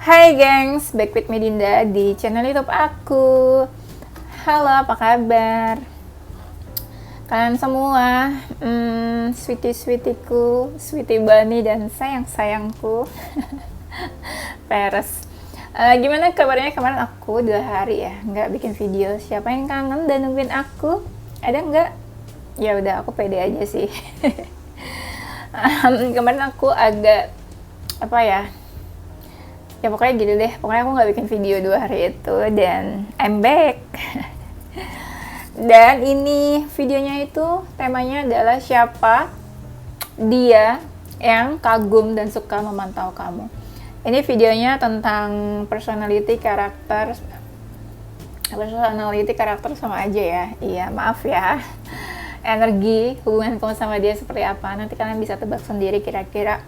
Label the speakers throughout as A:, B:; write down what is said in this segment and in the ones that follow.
A: Hai gengs, back with me Dinda di channel YouTube aku. Halo, apa kabar? Kalian semua, sweetie-sweetiku, sweetie Bani dan sayang-sayangku. Peres. Gimana kabarnya? Kemarin aku 2 hari ya nggak bikin video. Siapa yang kangen dan nungguin aku? Ada nggak? Ya udah, aku pede aja sih. Kemarin aku agak ya pokoknya gitu deh, pokoknya aku nggak bikin video 2 hari itu, dan I'm back. Dan ini videonya itu temanya adalah siapa dia yang kagum dan suka memantau kamu. Ini videonya tentang personality karakter sama aja ya. Iya, maaf ya. Energi hubungan kamu sama dia seperti apa, nanti kalian bisa tebak sendiri kira-kira.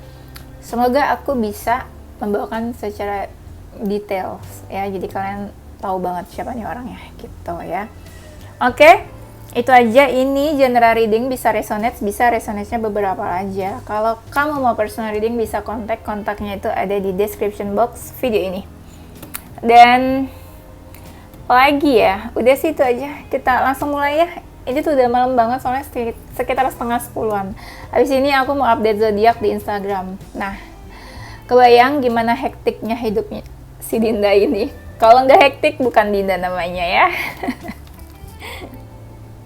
A: Semoga aku bisa membawakan secara detail ya, jadi kalian tahu banget siapa nih orangnya gitu ya. Oke, itu aja. Ini general reading, bisa resonate-nya beberapa aja. Kalau kamu mau personal reading bisa kontaknya itu ada di description box video ini. Dan apalagi ya, udah sih itu aja, kita langsung mulai ya. Ini tuh udah malam banget, soalnya sekitar 9:30-an. Habis ini aku mau update zodiak di Instagram. Nah, kebayang gimana hektiknya hidupnya si Dinda ini. Kalau nggak hektik bukan Dinda namanya ya.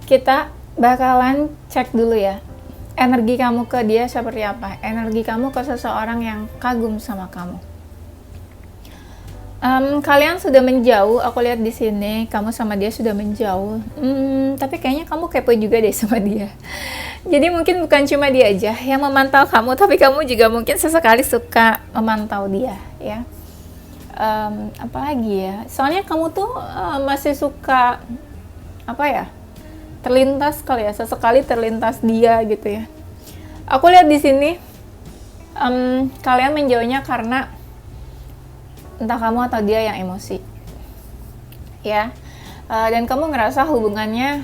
A: Kita bakalan cek dulu ya, energi kamu ke dia seperti apa. Energi kamu ke seseorang yang kagum sama kamu. Kalian sudah menjauh, aku lihat di sini kamu sama dia sudah menjauh. Tapi kayaknya kamu kepo juga deh sama dia. Jadi mungkin bukan cuma dia aja yang memantau kamu, tapi kamu juga mungkin sesekali suka memantau dia ya. Apalagi ya, soalnya kamu tuh masih suka terlintas kali ya, sesekali terlintas dia gitu ya. Aku lihat di sini kalian menjauhnya karena entah kamu atau dia yang emosi ya. Dan kamu ngerasa hubungannya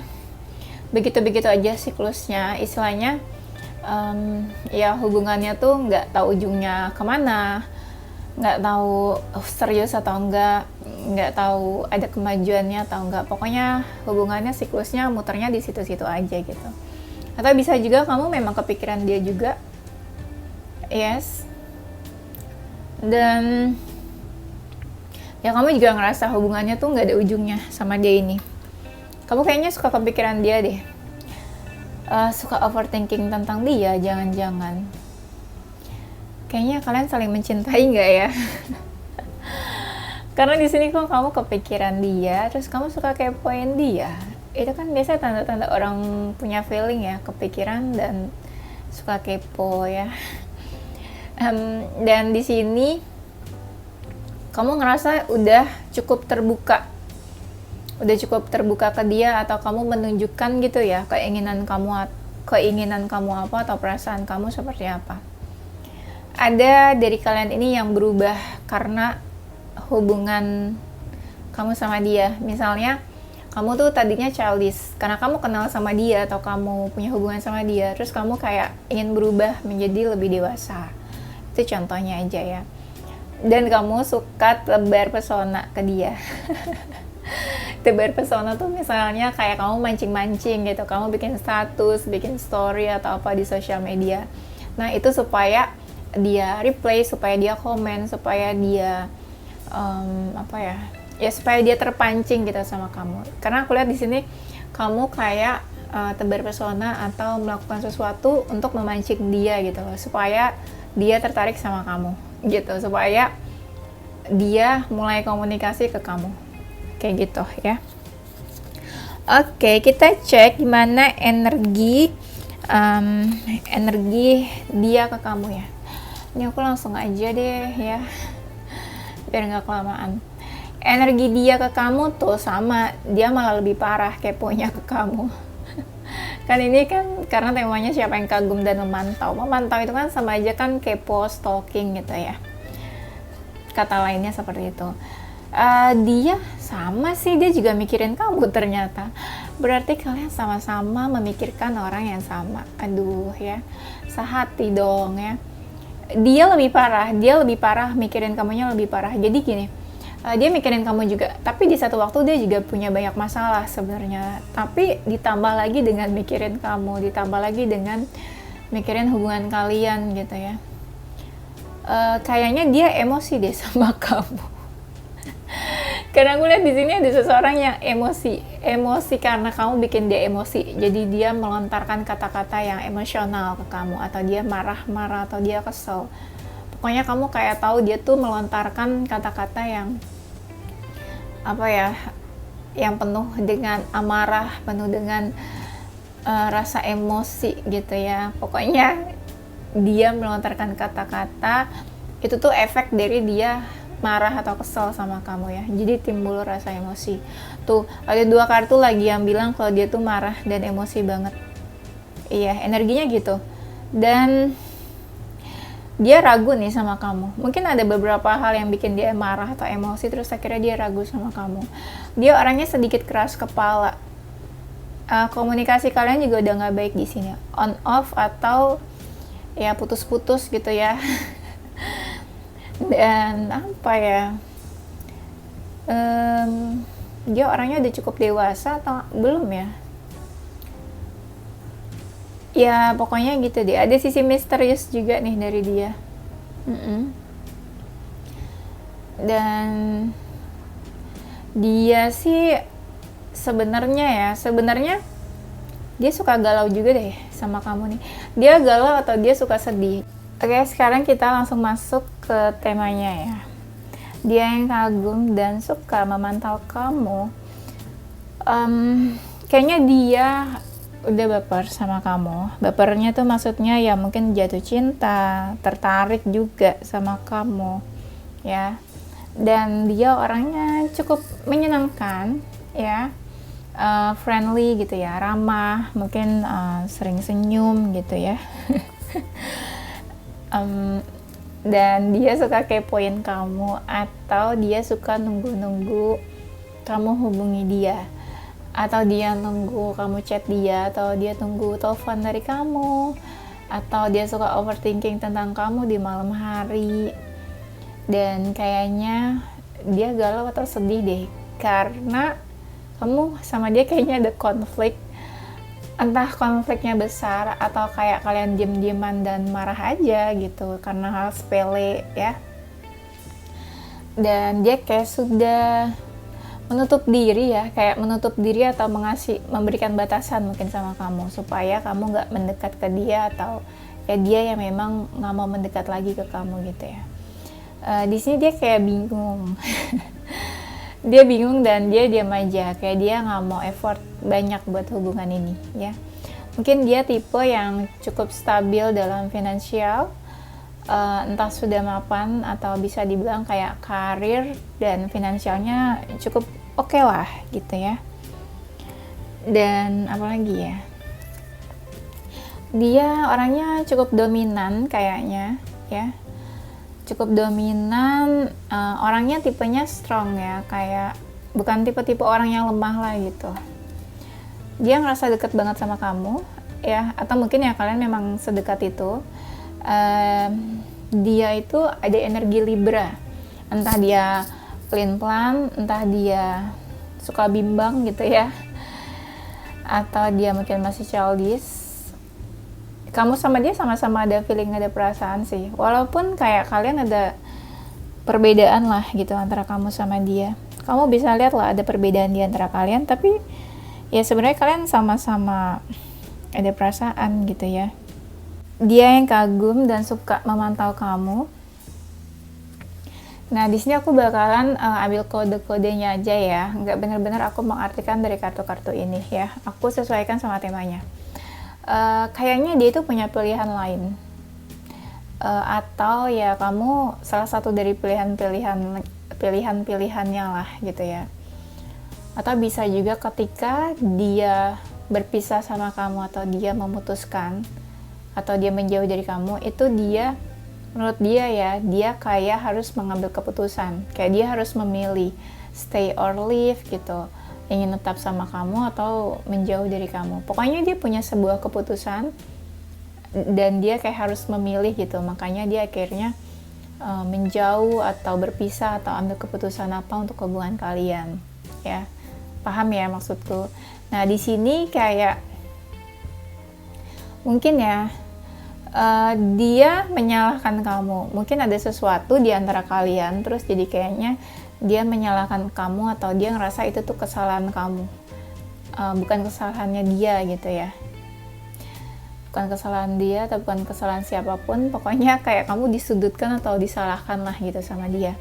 A: begitu-begitu aja siklusnya, istilahnya ya hubungannya tuh nggak tahu ujungnya kemana, nggak tahu serius atau nggak tahu ada kemajuannya atau enggak. Pokoknya hubungannya siklusnya muternya di situ-situ aja gitu. Atau bisa juga kamu memang kepikiran dia juga, yes. Dan ya kamu juga ngerasa hubungannya tuh nggak ada ujungnya sama dia ini. Kamu kayaknya suka kepikiran dia deh, suka overthinking tentang dia, jangan-jangan. Kayaknya kalian saling mencintai nggak ya? Karena di sini kok kamu kepikiran dia, terus kamu suka kepoin dia. Itu kan biasanya tanda-tanda orang punya feeling ya, kepikiran dan suka kepo ya. Dan di sini kamu ngerasa udah cukup terbuka ke dia, atau kamu menunjukkan gitu ya keinginan kamu apa atau perasaan kamu seperti apa. Ada dari kalian ini yang berubah karena hubungan kamu sama dia. Misalnya kamu tuh tadinya childish karena kamu kenal sama dia atau kamu punya hubungan sama dia, terus kamu kayak ingin berubah menjadi lebih dewasa. Itu contohnya aja ya. Dan kamu suka tebar pesona ke dia. Tebar pesona tuh misalnya kayak kamu mancing-mancing gitu, kamu bikin status, bikin story atau apa di sosial media. Nah itu supaya dia replay, supaya dia komen, supaya dia supaya dia terpancing gitu sama kamu. Karena aku lihat di sini kamu kayak tebar pesona atau melakukan sesuatu untuk memancing dia gitu loh, supaya dia tertarik sama kamu gitu, supaya dia mulai komunikasi ke kamu kayak gitu ya. Oke, kita cek gimana energi dia ke kamu ya. Ini aku langsung aja deh ya, biar nggak kelamaan. Energi dia ke kamu tuh sama, dia malah lebih parah keponya ke kamu. Kan ini kan karena temanya siapa yang kagum dan memantau itu kan sama aja kan kepo, stalking gitu ya, kata lainnya seperti itu. Dia sama sih, dia juga mikirin kamu ternyata. Berarti kalian sama-sama memikirkan orang yang sama. Aduh ya, sehati dong ya. dia lebih parah mikirin kamunya lebih parah. Jadi gini, dia mikirin kamu juga, tapi di satu waktu dia juga punya banyak masalah sebenarnya. Tapi ditambah lagi dengan mikirin kamu, ditambah lagi dengan mikirin hubungan kalian gitu ya. Kayaknya dia emosi deh sama kamu. Karena aku lihat di sini ada seseorang yang emosi karena kamu bikin dia emosi. Jadi dia melontarkan kata-kata yang emosional ke kamu, atau dia marah-marah, atau dia kesel. Pokoknya kamu kayak tahu dia tuh melontarkan kata-kata yang apa ya, yang penuh dengan amarah, penuh dengan rasa emosi gitu ya. Pokoknya dia melontarkan kata-kata itu tuh efek dari dia marah atau kesel sama kamu ya. Jadi timbul rasa emosi. Tuh, ada 2 kartu lagi yang bilang kalau dia tuh marah dan emosi banget. Iya, energinya gitu. Dan dia ragu nih sama kamu. Mungkin ada beberapa hal yang bikin dia marah atau emosi, terus akhirnya dia ragu sama kamu. Dia orangnya sedikit keras kepala. Komunikasi kalian juga udah nggak baik di sini. On off atau ya putus-putus gitu ya. Dan apa ya, dia orangnya udah cukup dewasa atau belum ya? Ya pokoknya gitu deh, ada sisi misterius juga nih dari dia. Dan dia sih sebenarnya dia suka galau juga deh sama kamu nih. Dia galau atau dia suka sedih. Oke, sekarang kita langsung masuk ke temanya ya. Dia yang kagum dan suka memantau kamu. Kayaknya dia udah baper sama kamu. Bapernya tuh maksudnya ya mungkin jatuh cinta, tertarik juga sama kamu, ya. Dan dia orangnya cukup menyenangkan, ya. Friendly gitu ya, ramah, mungkin sering senyum gitu ya. Dan dia suka kepoin kamu, atau dia suka nunggu-nunggu kamu hubungi dia, atau dia nunggu kamu chat dia, atau dia tunggu telepon dari kamu, atau dia suka overthinking tentang kamu di malam hari. Dan kayaknya dia galau atau sedih deh, karena kamu sama dia kayaknya ada konflik. Entah konfliknya besar atau kayak kalian diem-dieman dan marah aja gitu karena hal sepele ya. Dan dia kayak sudah menutup diri ya, kayak menutup diri atau memberikan batasan mungkin sama kamu supaya kamu nggak mendekat ke dia, atau ya dia yang memang nggak mau mendekat lagi ke kamu gitu ya. Di sini dia kayak bingung. Dia bingung dan dia diam aja, kayak dia nggak mau effort banyak buat hubungan ini ya. Mungkin dia tipe yang cukup stabil dalam finansial, entah sudah mapan atau bisa dibilang kayak karir dan finansialnya cukup oke lah gitu ya. Dan apalagi ya, dia orangnya cukup dominan kayaknya ya. Cukup dominan, orangnya tipenya strong ya, kayak bukan tipe-tipe orang yang lemah lah gitu. Dia ngerasa deket banget sama kamu ya, atau mungkin ya kalian memang sedekat itu. Dia itu ada energi Libra, entah dia pelin-pelan, entah dia suka bimbang gitu ya, atau dia mungkin masih childish. Kamu sama dia sama-sama ada feeling, ada perasaan sih. Walaupun kayak kalian ada perbedaan lah gitu antara kamu sama dia. Kamu bisa lihat lah ada perbedaan di antara kalian, tapi ya sebenarnya kalian sama-sama ada perasaan gitu ya. Dia yang kagum dan suka memantau kamu. Nah, di sini aku bakalan ambil kode-kodenya aja ya. Nggak benar-benar aku mengartikan dari kartu-kartu ini ya. Aku sesuaikan sama temanya. Kayaknya dia itu punya pilihan lain, atau ya kamu salah satu dari pilihan-pilihannya lah gitu ya. Atau bisa juga ketika dia berpisah sama kamu, atau dia memutuskan, atau dia menjauh dari kamu, itu dia, menurut dia ya, dia kayak harus mengambil keputusan, kayak dia harus memilih stay or leave gitu, ingin tetap sama kamu atau menjauh dari kamu. Pokoknya dia punya sebuah keputusan dan dia kayak harus memilih gitu, makanya dia akhirnya menjauh atau berpisah atau ambil keputusan apa untuk hubungan kalian, ya. Paham ya maksudku? Nah, di sini kayak mungkin ya dia menyalahkan kamu. Mungkin ada sesuatu di antara kalian, terus jadi kayaknya dia menyalahkan kamu atau dia ngerasa itu tuh kesalahan kamu. Bukan kesalahannya dia gitu ya. Bukan kesalahan dia atau bukan kesalahan siapapun, pokoknya kayak kamu disudutkan atau disalahkan lah gitu sama dia.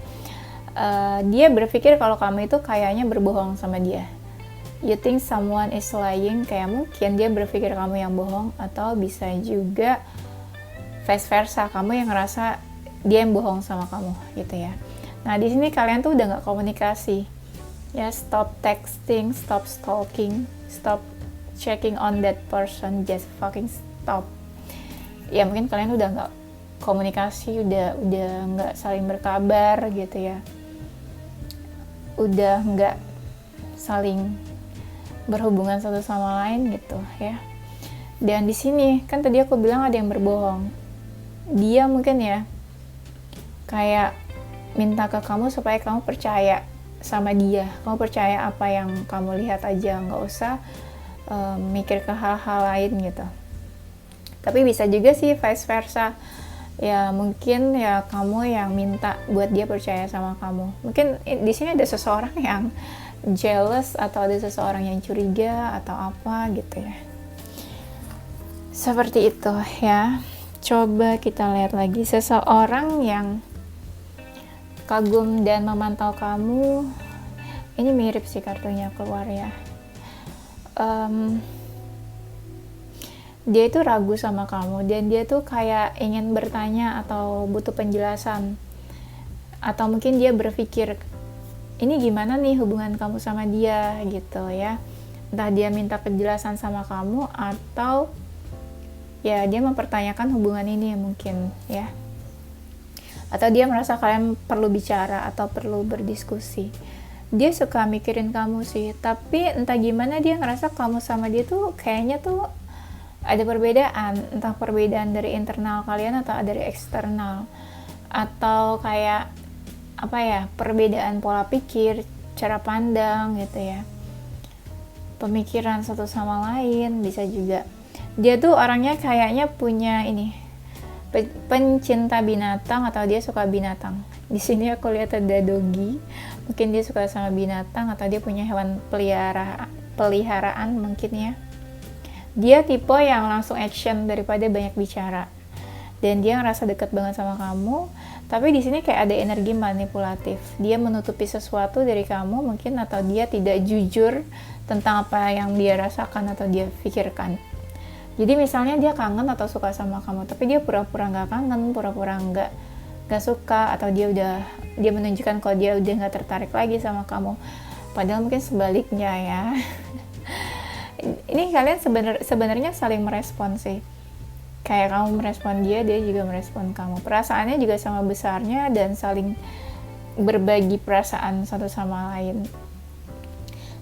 A: Dia berpikir kalau kamu itu kayaknya berbohong sama dia. You think someone is lying, kayak mungkin dia berpikir kamu yang bohong, atau bisa juga vice versa, kamu yang ngerasa dia yang bohong sama kamu gitu ya. Nah, di sini kalian tuh udah nggak komunikasi. Ya, stop texting, stop stalking, stop checking on that person, just fucking stop. Ya mungkin kalian udah nggak komunikasi, udah nggak saling berkabar gitu ya, udah nggak saling berhubungan satu sama lain gitu ya. Dan di sini kan tadi aku bilang ada yang berbohong. Dia mungkin ya kayak minta ke kamu supaya kamu percaya sama dia, kamu percaya apa yang kamu lihat aja, nggak usah mikir ke hal-hal lain gitu. Tapi bisa juga sih vice versa, ya mungkin ya kamu yang minta buat dia percaya sama kamu. Mungkin di sini ada seseorang yang jealous atau ada seseorang yang curiga atau apa gitu ya. Seperti itu ya. Coba kita lihat lagi, seseorang yang kagum dan memantau kamu. Ini mirip sih kartunya keluar ya. Dia itu ragu sama kamu dan dia tuh kayak ingin bertanya atau butuh penjelasan, atau mungkin dia berpikir ini gimana nih hubungan kamu sama dia gitu ya. Entah dia minta penjelasan sama kamu atau ya dia mempertanyakan hubungan ini mungkin ya, atau dia merasa kalian perlu bicara atau perlu berdiskusi. Dia suka mikirin kamu sih, tapi entah gimana dia ngerasa kamu sama dia tuh kayaknya tuh ada perbedaan, entah perbedaan dari internal kalian atau dari eksternal, atau kayak apa ya, perbedaan pola pikir, cara pandang gitu ya, pemikiran satu sama lain. Bisa juga dia tuh orangnya kayaknya punya ini, pencinta binatang atau dia suka binatang. Di sini aku lihat ada doggy, mungkin dia suka sama binatang atau dia punya hewan peliharaan mungkin ya. Dia tipe yang langsung action daripada banyak bicara, dan dia ngerasa dekat banget sama kamu. Tapi di sini kayak ada energi manipulatif. Dia menutupi sesuatu dari kamu mungkin, atau dia tidak jujur tentang apa yang dia rasakan atau dia pikirkan. Jadi misalnya dia kangen atau suka sama kamu, tapi dia pura-pura nggak kangen, pura-pura nggak suka, atau dia menunjukkan kalau dia udah nggak tertarik lagi sama kamu. Padahal mungkin sebaliknya ya. Ini kalian sebenarnya saling merespon sih. Kayak kamu merespon dia, dia juga merespon kamu. Perasaannya juga sama besarnya dan saling berbagi perasaan satu sama lain.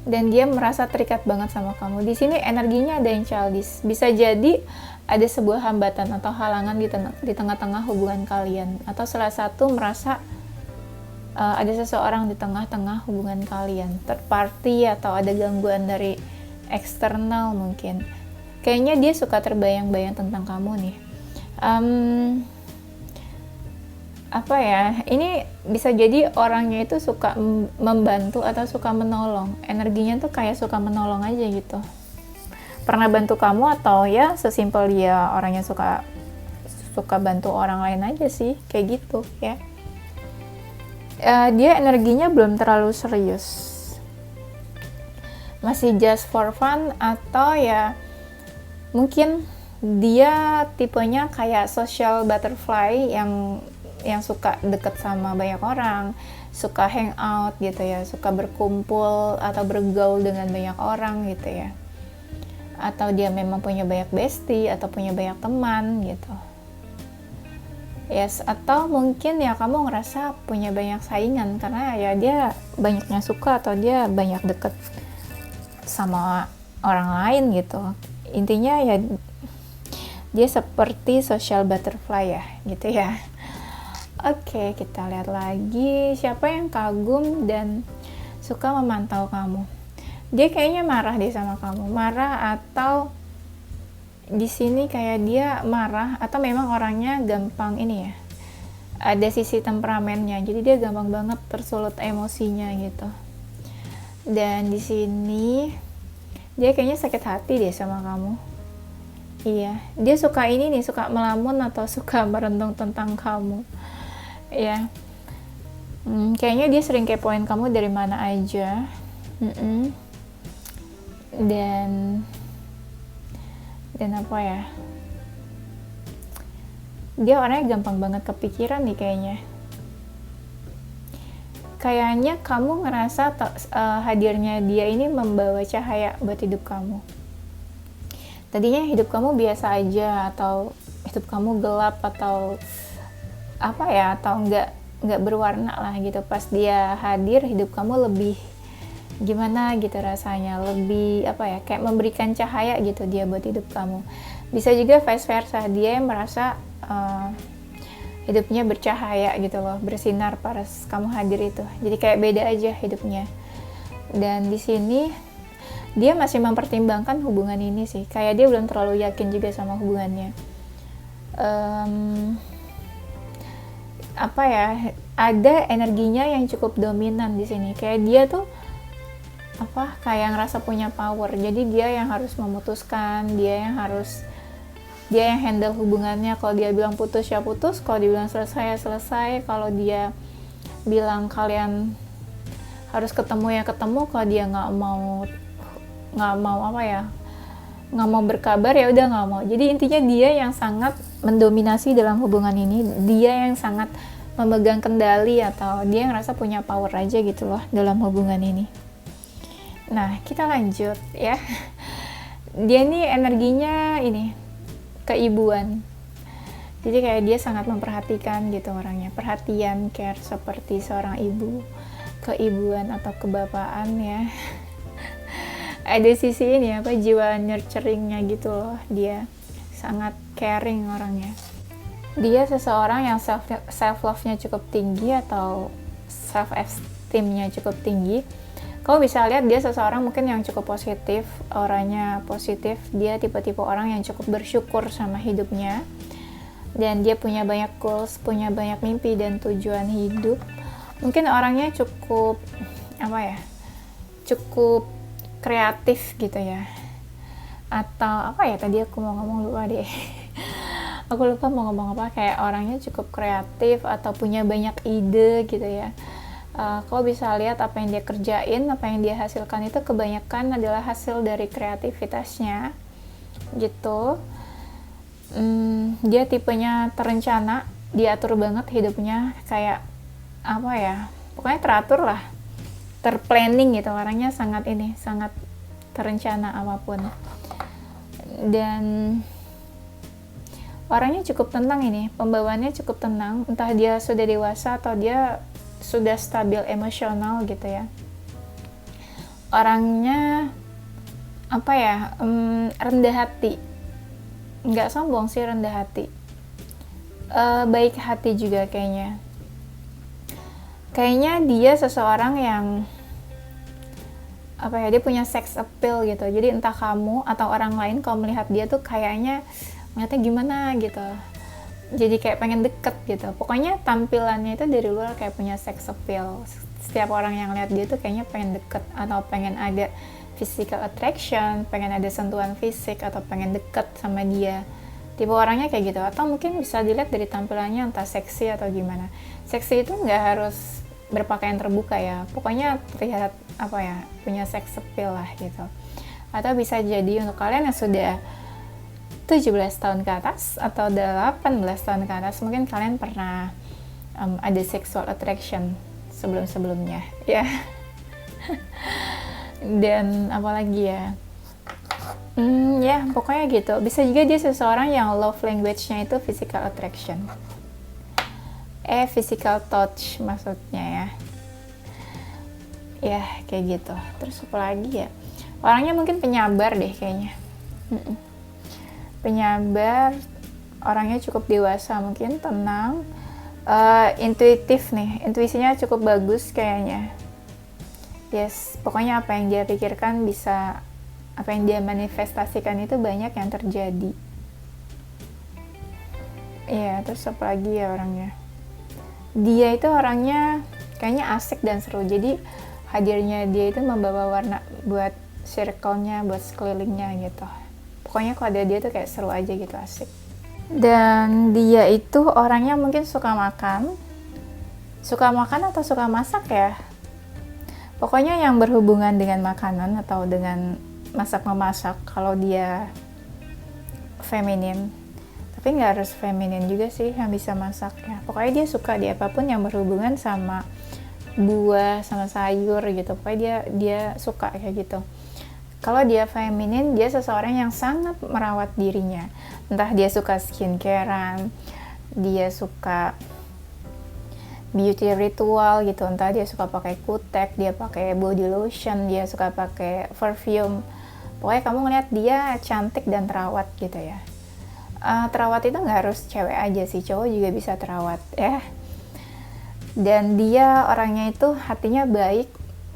A: Dan dia merasa terikat banget sama kamu. Di sini energinya ada yang childish. Bisa jadi ada sebuah hambatan atau halangan di tengah-tengah hubungan kalian, atau salah satu merasa ada seseorang di tengah-tengah hubungan kalian, third party, atau ada gangguan dari eksternal mungkin. Kayaknya dia suka terbayang-bayang tentang kamu nih. Apa ya, ini bisa jadi orangnya itu suka membantu atau suka menolong. Energinya tuh kayak suka menolong aja gitu. Pernah bantu kamu, atau ya sesimpel dia orangnya suka bantu orang lain aja sih, kayak gitu ya. Dia energinya belum terlalu serius, masih just for fun, atau ya mungkin dia tipenya kayak social butterfly yang suka deket sama banyak orang, suka hang out gitu ya, suka berkumpul atau bergaul dengan banyak orang gitu ya, atau dia memang punya banyak bestie atau punya banyak teman gitu. Yes, atau mungkin ya kamu ngerasa punya banyak saingan karena ya dia banyaknya suka atau dia banyak deket sama orang lain gitu. Intinya ya Dia seperti social butterfly ya, gitu ya. Oke, kita lihat lagi siapa yang kagum dan suka memantau kamu. Dia kayaknya marah deh sama kamu, marah atau di sini kayak dia marah atau memang orangnya gampang ini ya. Ada sisi temperamennya, jadi dia gampang banget tersulut emosinya gitu. Dan di sini dia kayaknya sakit hati deh sama kamu. Iya, dia suka ini nih, suka melamun atau suka merenung tentang kamu. Ya, kayaknya dia sering kepoin kamu dari mana aja. Dan apa ya, dia orangnya gampang banget kepikiran nih kayaknya kamu ngerasa hadirnya dia ini membawa cahaya buat hidup kamu. Tadinya hidup kamu biasa aja, atau hidup kamu gelap, atau apa ya, atau nggak berwarna lah gitu. Pas dia hadir, hidup kamu lebih gimana gitu rasanya, lebih apa ya, kayak memberikan cahaya gitu dia buat hidup kamu. Bisa juga vice versa, dia yang merasa hidupnya bercahaya gitu loh, bersinar pas kamu hadir itu. Jadi kayak beda aja hidupnya. Dan di sini dia masih mempertimbangkan hubungan ini sih, kayak dia belum terlalu yakin juga sama hubungannya. Apa ya, ada energinya yang cukup dominan di sini, kayak dia tuh apa, kayak ngerasa punya power, jadi dia yang harus memutuskan, dia yang handle hubungannya. Kalau dia bilang putus ya putus, kalau dia bilang selesai ya selesai, kalau dia bilang kalian harus ketemu ya ketemu, kalau dia nggak mau apa ya, nggak mau berkabar ya udah nggak mau. Jadi intinya dia yang sangat mendominasi dalam hubungan ini, dia yang sangat memegang kendali, atau dia ngerasa punya power aja gitu loh dalam hubungan ini. Nah, kita lanjut ya. Dia nih energinya ini keibuan, jadi kayak dia sangat memperhatikan gitu orangnya, perhatian, care seperti seorang ibu, keibuan atau kebapaan ya. Ada sisi ini apa, jiwa nurturingnya gitu loh, dia sangat caring orangnya. Dia seseorang yang self love-nya cukup tinggi atau self esteem-nya cukup tinggi. Kau bisa lihat dia seseorang mungkin yang cukup positif, orangnya positif, dia tipe-tipe orang yang cukup bersyukur sama hidupnya, dan dia punya banyak goals, punya banyak mimpi dan tujuan hidup. Mungkin orangnya cukup apa ya, cukup kreatif gitu ya, atau apa ya, tadi aku mau ngomong lupa deh. Aku lupa mau ngomong apa, kayak orangnya cukup kreatif atau punya banyak ide gitu ya. Kau bisa lihat apa yang dia kerjain, apa yang dia hasilkan itu kebanyakan adalah hasil dari kreativitasnya gitu. Dia tipenya terencana, diatur banget hidupnya, kayak apa ya, pokoknya teratur lah, terplanning gitu. Orangnya sangat terencana apapun, dan orangnya cukup tenang ini, pembawaannya cukup tenang, entah dia sudah dewasa atau dia sudah stabil emosional gitu ya. Orangnya apa ya, rendah hati, nggak sombong sih, rendah hati, baik hati juga kayaknya dia seseorang yang apa ya, dia punya sex appeal gitu. Jadi entah kamu atau orang lain kalau melihat dia tuh kayaknya ngeliatnya gimana gitu, jadi kayak pengen deket gitu. Pokoknya tampilannya itu dari luar kayak punya sex appeal. Setiap orang yang lihat dia tuh kayaknya pengen deket, atau pengen ada physical attraction, pengen ada sentuhan fisik, atau pengen deket sama dia. Tipe orangnya kayak gitu. Atau mungkin bisa dilihat dari tampilannya, entah seksi atau gimana. Seksi itu nggak harus berpakaian terbuka ya, pokoknya terlihat apa ya, punya sex appeal lah gitu. Atau bisa jadi untuk kalian yang sudah 17 tahun ke atas atau 18 tahun ke atas, mungkin kalian pernah ada sexual attraction sebelum-sebelumnya ya. Dan apalagi ya, ya pokoknya gitu. Bisa juga dia seseorang yang love language-nya itu physical attraction, physical touch maksudnya ya. Ya kayak gitu. Terus apa lagi ya, orangnya mungkin penyabar deh kayaknya. penyabar, orangnya cukup dewasa, mungkin tenang, intuitif nih, intuisinya cukup bagus kayaknya. Yes, pokoknya apa yang dia pikirkan bisa, apa yang dia manifestasikan itu banyak yang terjadi. Iya, terus apa lagi ya orangnya? Dia itu orangnya kayaknya asik dan seru, jadi hadirnya dia itu membawa warna buat circle-nya, buat sekelilingnya gitu. Pokoknya kalau ada dia tuh kayak seru aja gitu, asik. Dan dia itu orangnya mungkin suka makan atau suka masak ya. Pokoknya yang berhubungan dengan makanan atau dengan masak-memasak kalau dia feminin. Tapi nggak harus feminin juga sih yang bisa masak ya. Pokoknya dia suka di apapun yang berhubungan sama buah, sama sayur gitu. Pokoknya dia suka kayak gitu. Kalau dia feminin, dia seseorang yang sangat merawat dirinya. Entah dia suka skincarean, dia suka beauty ritual gitu, entah dia suka pakai kutek, dia pakai body lotion, dia suka pakai perfume. Pokoknya kamu ngeliat dia cantik dan terawat gitu ya. Terawat itu nggak harus cewek aja sih, cowok juga bisa terawat ya. Dan dia orangnya itu hatinya baik,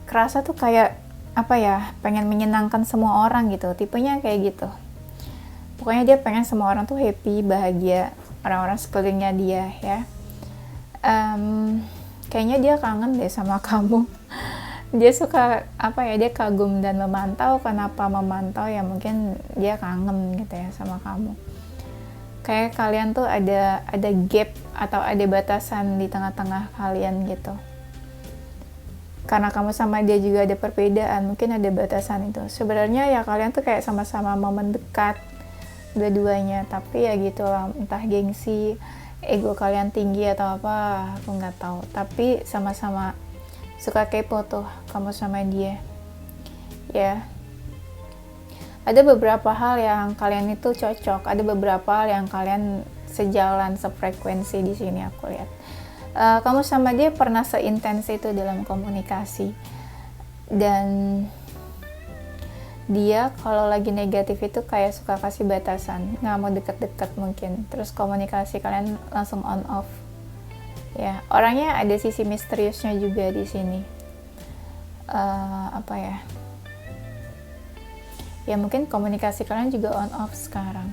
A: kerasa tuh kayak apa ya, pengen menyenangkan semua orang gitu, tipenya kayak gitu. Pokoknya dia pengen semua orang tuh happy, bahagia, orang-orang sekelilingnya dia ya. Kayaknya dia kangen deh sama kamu. Dia suka apa ya, dia kagum dan memantau. Kenapa memantau ya, mungkin dia kangen gitu ya sama kamu. Kayak kalian tuh ada gap atau ada batasan di tengah-tengah kalian gitu. Karena kamu sama dia juga ada perbedaan, mungkin ada batasan itu. Sebenarnya ya kalian tuh kayak sama-sama mau mendekat dua-duanya, tapi ya gitu lah, entah gengsi, ego kalian tinggi atau apa, aku nggak tahu. Tapi sama-sama suka kepo tuh kamu sama dia ya. Ada beberapa hal yang kalian itu cocok, ada beberapa hal yang kalian sejalan, sefrekuensi di sini aku lihat. Kamu sama dia pernah seintens itu dalam komunikasi, dan dia kalau lagi negatif itu kayak suka kasih batasan, nggak mau deket-deket mungkin. Terus komunikasi kalian langsung on off. Ya, orangnya ada sisi misteriusnya juga di sini. Apa ya? Ya mungkin komunikasi kalian juga on off sekarang.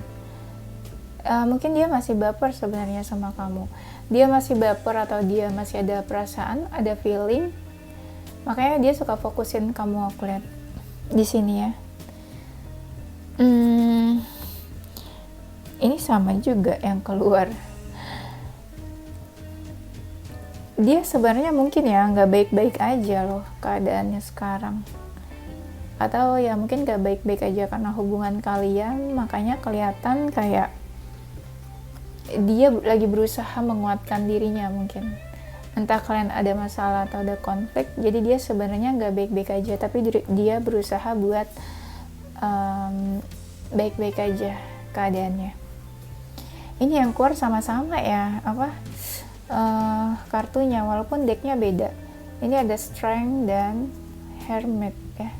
A: Mungkin dia masih baper sebenarnya sama kamu. Dia masih baper atau dia masih ada perasaan, ada feeling. Makanya dia suka fokusin kamu, aku lihat di sini ya. Ini sama juga yang keluar. Dia sebenarnya mungkin ya nggak baik-baik aja loh keadaannya sekarang. Atau ya mungkin nggak baik-baik aja karena hubungan kalian, makanya kelihatan kayak dia lagi berusaha menguatkan dirinya mungkin. Entah kalian ada masalah atau ada konflik, jadi dia sebenarnya nggak baik-baik aja, tapi dia berusaha buat baik-baik aja keadaannya. Ini yang keluar sama-sama ya, kartunya, walaupun decknya beda. Ini ada Strength dan Hermit ya.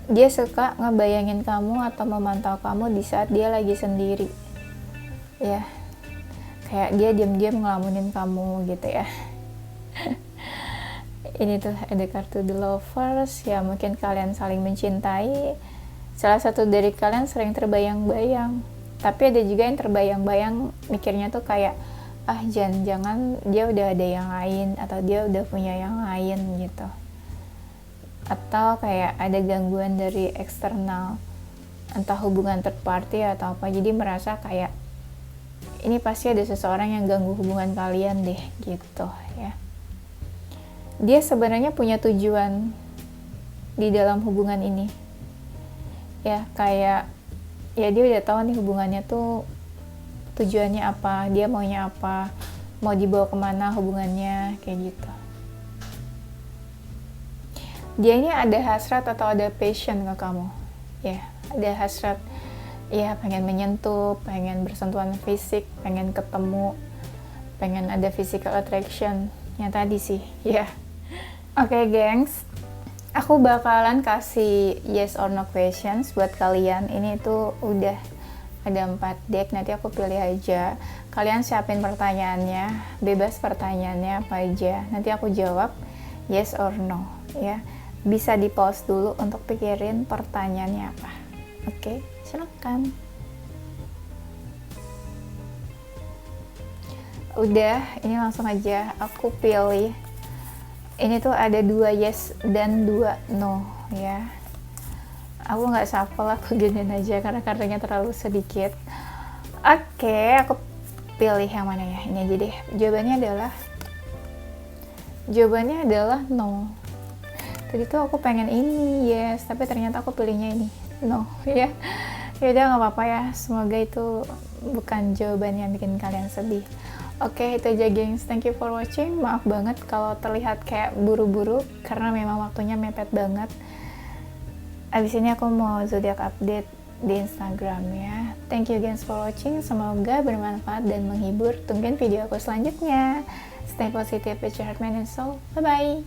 A: Dia suka ngebayangin kamu atau memantau kamu di saat dia lagi sendiri ya. Kayak dia diam-diam ngelamunin kamu gitu ya. Ini tuh ada kartu The Lovers ya, mungkin kalian saling mencintai. Salah satu dari kalian sering terbayang-bayang, tapi ada juga yang terbayang-bayang mikirnya tuh kayak jangan-jangan dia udah ada yang lain atau dia udah punya yang lain gitu. Atau kayak ada gangguan dari eksternal, entah hubungan third party atau apa, jadi merasa kayak ini pasti ada seseorang yang ganggu hubungan kalian deh gitu ya. Dia sebenarnya punya tujuan di dalam hubungan ini ya, kayak ya dia udah tahu nih hubungannya tuh tujuannya apa, dia maunya apa, mau dibawa kemana hubungannya kayak gitu. Dia ini ada hasrat atau ada passion ke kamu ya, ada hasrat ya, pengen menyentuh, pengen bersentuhan fisik, pengen ketemu, pengen ada physical attraction yang tadi sih ya. Oke, gengs, Aku bakalan kasih yes or no questions buat kalian. Ini tuh udah ada 4 deck, nanti aku pilih aja. Kalian siapin pertanyaannya, bebas pertanyaannya apa aja. Nanti aku jawab yes or no ya. Bisa di pause dulu untuk pikirin pertanyaannya apa. Oke, silakan. Udah, ini langsung aja aku pilih. Ini tuh ada 2 yes dan 2 no ya. Aku nggak shuffle, aku giniin aja karena kartunya terlalu sedikit. Oke, aku pilih yang mana ya? Ini aja deh. Jawabannya adalah no. Tadi tuh aku pengen ini yes, tapi ternyata aku pilihnya ini no ya. Ya udah, nggak apa-apa ya. Semoga itu bukan jawaban yang bikin kalian sedih. Oke, itu aja gengs. Thank you for watching. Maaf banget kalau terlihat kayak buru-buru karena memang waktunya mepet banget. Abis ini aku mau zodiac update di Instagram ya. Thank you guys for watching. Semoga bermanfaat dan menghibur. Tungguin video aku selanjutnya. Stay positive with your heart, mind, and soul. Bye-bye.